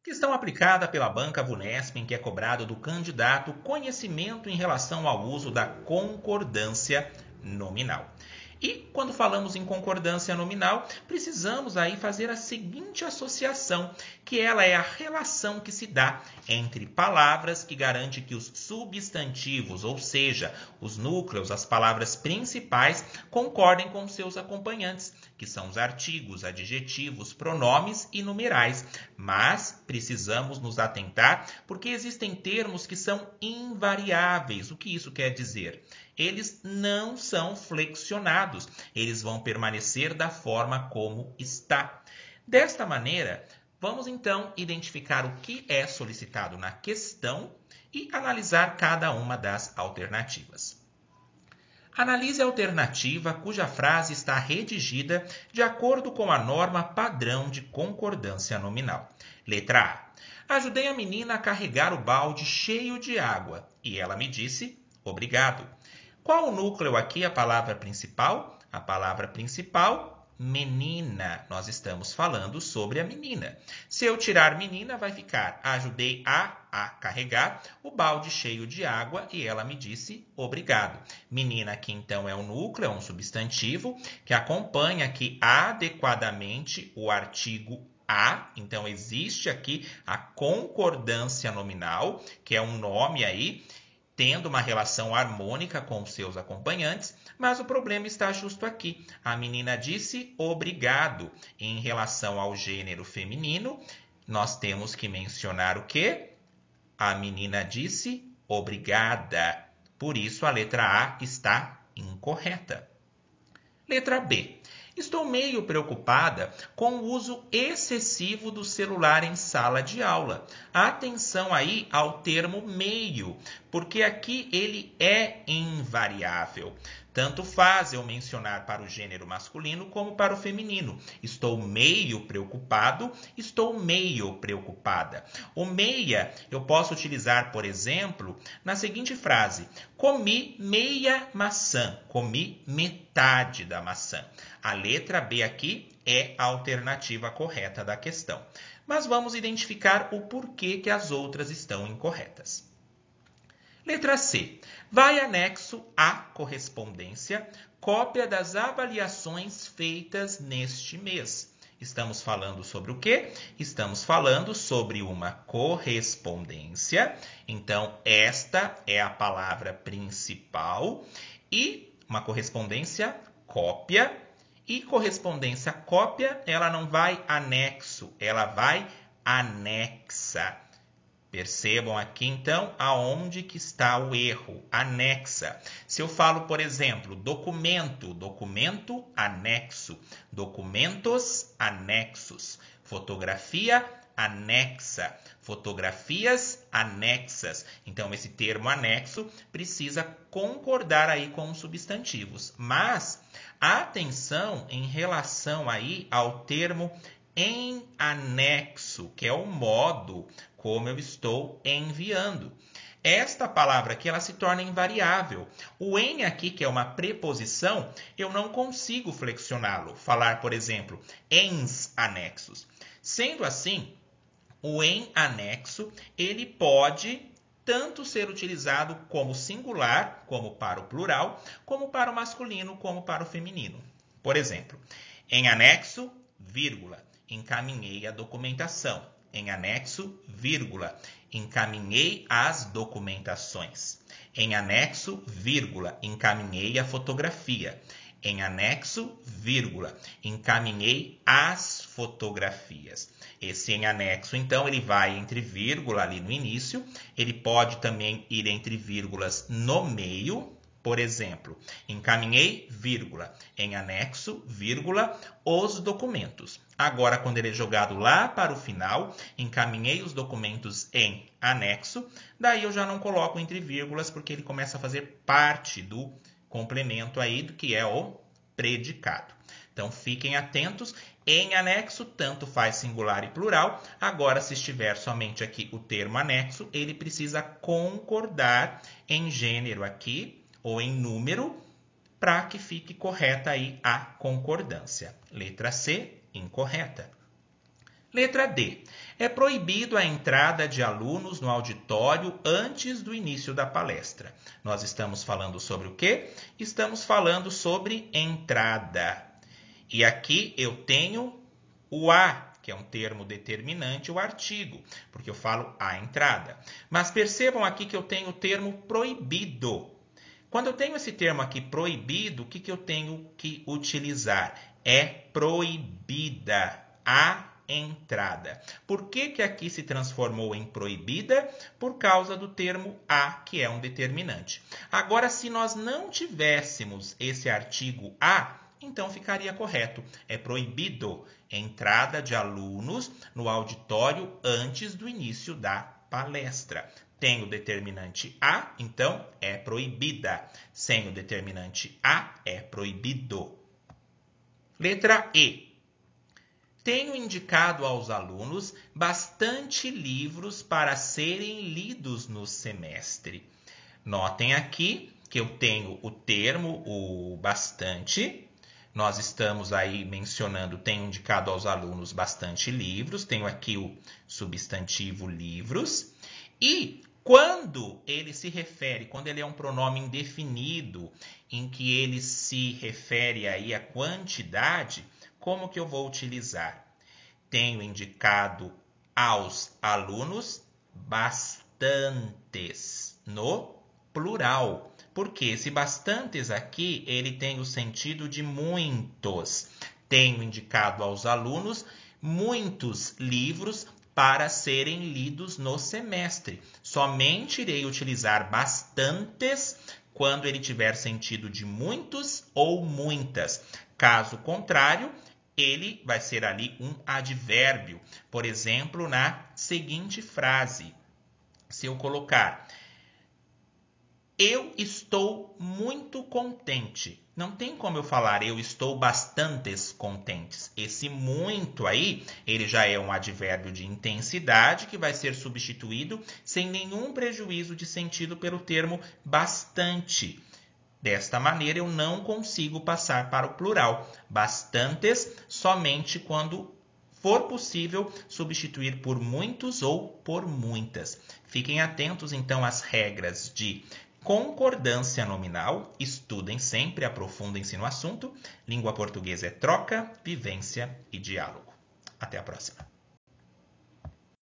Questão aplicada pela banca VUNESP em que é cobrado do candidato conhecimento em relação ao uso da concordância nominal. E quando falamos em concordância nominal, precisamos aí fazer a seguinte associação, que ela é a relação que se dá entre palavras que garante que os substantivos, ou seja, os núcleos, as palavras principais, concordem com seus acompanhantes, que são os artigos, adjetivos, pronomes e numerais. Mas precisamos nos atentar porque existem termos que são invariáveis. O que isso quer dizer? Eles não são flexionados, eles vão permanecer da forma como está. Desta maneira, vamos então identificar o que é solicitado na questão e analisar cada uma das alternativas. Analise a alternativa cuja frase está redigida de acordo com a norma padrão de concordância nominal. Letra A. Ajudei a menina a carregar o balde cheio de água e ela me disse obrigado. Qual o núcleo aqui, a palavra principal? A palavra principal, menina. Nós estamos falando sobre a menina. Se eu tirar menina, vai ficar ajudei a carregar o balde cheio de água e ela me disse obrigado. Menina aqui então é o núcleo, é um substantivo que acompanha aqui adequadamente o artigo a, então existe aqui a concordância nominal, que é um nome aí, tendo uma relação harmônica com os seus acompanhantes, mas o problema está justo aqui. A menina disse obrigado. Em relação ao gênero feminino, nós temos que mencionar o quê? A menina disse obrigada. Por isso, a letra A está incorreta. Letra B. Estou meio preocupada com o uso excessivo do celular em sala de aula. Atenção aí ao termo meio, porque aqui ele é invariável. Tanto faz eu mencionar para o gênero masculino como para o feminino. Estou meio preocupado, estou meio preocupada. O meia eu posso utilizar, por exemplo, na seguinte frase: comi meia maçã, comi metade da maçã. A letra B aqui é a alternativa correta da questão. Mas vamos identificar o porquê que as outras estão incorretas. Letra C. Vai anexo à correspondência, cópia das avaliações feitas neste mês. Estamos falando sobre o quê? Estamos falando sobre uma correspondência. Então, esta é a palavra principal. E uma correspondência cópia. E correspondência cópia, ela não vai anexo, ela vai anexa. Percebam aqui, então, aonde que está o erro. Anexa. Se eu falo, por exemplo, documento, documento anexo, documentos anexos, fotografia anexa, fotografias anexas. Então, esse termo anexo precisa concordar aí com os substantivos. Mas, atenção em relação aí ao termo em anexo, que é o modo como eu estou enviando. Esta palavra aqui, ela se torna invariável. O em aqui, que é uma preposição, eu não consigo flexioná-lo. Falar, por exemplo, ens anexos. Sendo assim, o em anexo, ele pode tanto ser utilizado como singular, como para o plural, como para o masculino, como para o feminino. Por exemplo, em anexo, vírgula, encaminhei a documentação. Em anexo, vírgula, encaminhei as documentações. Em anexo, vírgula, encaminhei a fotografia. Em anexo, vírgula, encaminhei as fotografias. Esse em anexo, então, ele vai entre vírgula ali no início. Ele pode também ir entre vírgulas no meio. Por exemplo, encaminhei, vírgula, em anexo, vírgula, os documentos. Agora, quando ele é jogado lá para o final, encaminhei os documentos em anexo, daí eu já não coloco entre vírgulas, porque ele começa a fazer parte do complemento aí, do que é o predicado. Então, fiquem atentos. Em anexo, tanto faz singular e plural. Agora, se estiver somente aqui o termo anexo, ele precisa concordar em gênero aqui, ou em número, para que fique correta aí a concordância. Letra C, incorreta. Letra D. É proibido a entrada de alunos no auditório antes do início da palestra. Nós estamos falando sobre o quê? Estamos falando sobre entrada. E aqui eu tenho o a, que é um termo determinante, o artigo, porque eu falo a entrada. Mas percebam aqui que eu tenho o termo proibido. Quando eu tenho esse termo aqui proibido, o que eu tenho que utilizar? É proibida a entrada. Por que aqui se transformou em proibida? Por causa do termo a, que é um determinante. Agora, se nós não tivéssemos esse artigo a, então ficaria correto. É proibido entrada de alunos no auditório antes do início da palestra. Tem o determinante a, então é proibida. Sem o determinante a, é proibido. Letra E. Tenho indicado aos alunos bastante livros para serem lidos no semestre. Notem aqui que eu tenho o termo, o bastante. Nós estamos aí mencionando, tenho indicado aos alunos bastante livros. Tenho aqui o substantivo livros. E quando ele se refere, quando ele é um pronome indefinido, em que ele se refere aí à quantidade, como que eu vou utilizar? Tenho indicado aos alunos bastantes, no plural. Porque esse bastantes aqui, ele tem o sentido de muitos. Tenho indicado aos alunos muitos livros para serem lidos no semestre. Somente irei utilizar bastantes quando ele tiver sentido de muitos ou muitas. Caso contrário, ele vai ser ali um advérbio. Por exemplo, na seguinte frase, se eu colocar: eu estou muito contente. Não tem como eu falar eu estou bastantes contentes. Esse muito aí, ele já é um advérbio de intensidade que vai ser substituído sem nenhum prejuízo de sentido pelo termo bastante. Desta maneira, eu não consigo passar para o plural. Bastantes somente quando for possível substituir por muitos ou por muitas. Fiquem atentos, então, às regras de concordância nominal. Estudem sempre, aprofundem-se no assunto. Língua portuguesa é troca, vivência e diálogo. Até a próxima.